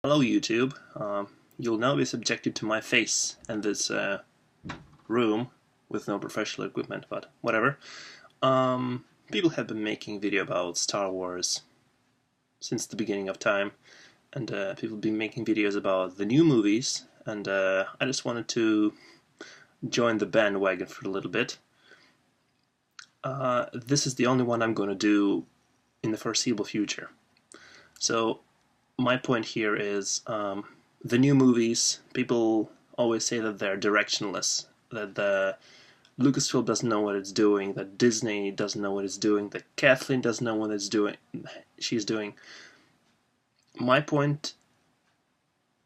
Hello YouTube. You'll now be subjected to my face in this room with no professional equipment, but whatever. People have been making video about Star Wars since the beginning of time, and people have been making videos about the new movies, and I just wanted to join the bandwagon for a little bit. This is the only one I'm going to do in the foreseeable future. So my point here is the new movies, people always say that they're directionless, that the Lucasfilm doesn't know what it's doing, that Disney doesn't know what it's doing, that Kathleen doesn't know what she's doing. My point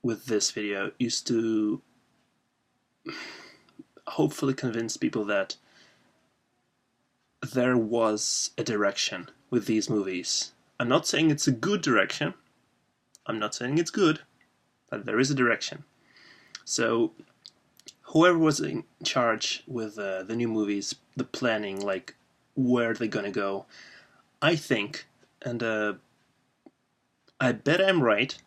with this video is to hopefully convince people that there was a direction with these movies. I'm not saying it's a good direction. I'm not saying it's good, but there is a direction. So, whoever was in charge with the new movies, the planning, like where they're gonna go, I think, and I bet I'm right.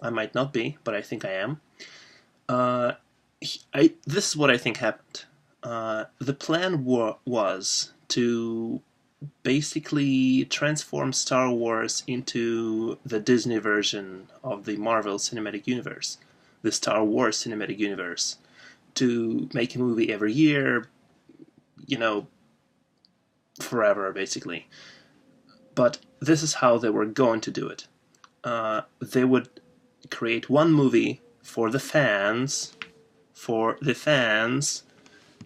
I might not be, but I think I am. This is what I think happened. The plan was to basically transform Star Wars into the Disney version of the Marvel Cinematic Universe, the Star Wars Cinematic Universe, to make a movie every year, forever, basically. But this is how they were going to do it. They would create one movie for the fans,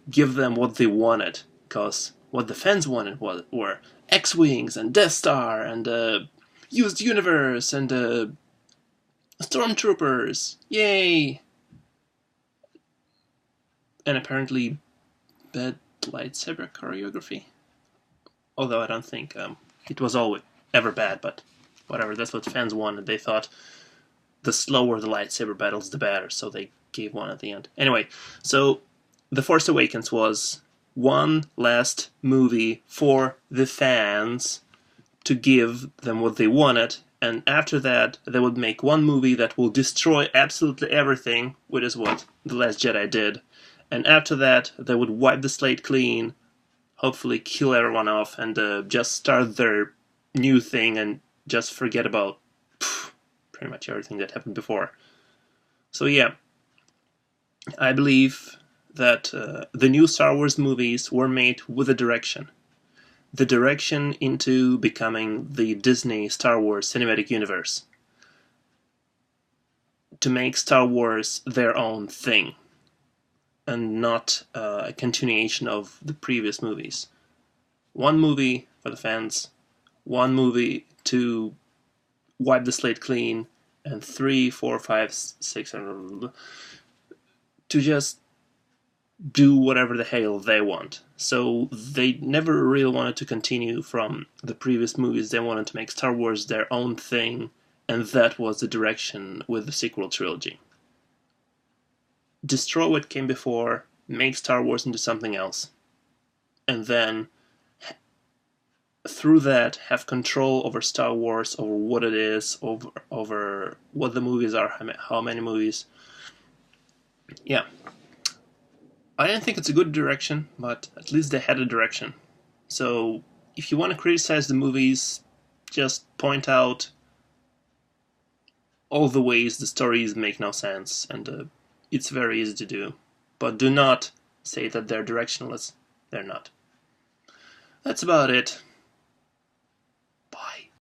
give them what they wanted, because what the fans wanted were X-Wings and Death Star and used universe and stormtroopers, yay! And apparently bad lightsaber choreography. Although I don't think it was ever bad, but whatever, that's what fans wanted. They thought the slower the lightsaber battles, the better, so they gave one at the end. Anyway, so The Force Awakens was one last movie for the fans to give them what they wanted, and after that they would make one movie that will destroy absolutely everything, which is what The Last Jedi did, and after that they would wipe the slate clean, hopefully kill everyone off, and just start their new thing and just forget about pretty much everything that happened before. So yeah, I believe that the new Star Wars movies were made with a direction. The direction into becoming the Disney Star Wars Cinematic Universe. To make Star Wars their own thing, and not a continuation of the previous movies. One movie for the fans, one movie to wipe the slate clean, and 3, 4, 5, 6, to just do whatever the hell they want. So they never really wanted to continue from the previous movies. They wanted to make Star Wars their own thing, and that was the direction with the sequel trilogy. Destroy what came before, make Star Wars into something else, and then through that have control over Star Wars, over what it is, over what the movies are, how many movies. Yeah. I didn't think it's a good direction, but at least they had a direction. So, if you want to criticize the movies, just point out all the ways the stories make no sense, and it's very easy to do. But do not say that they're directionless. They're not. That's about it.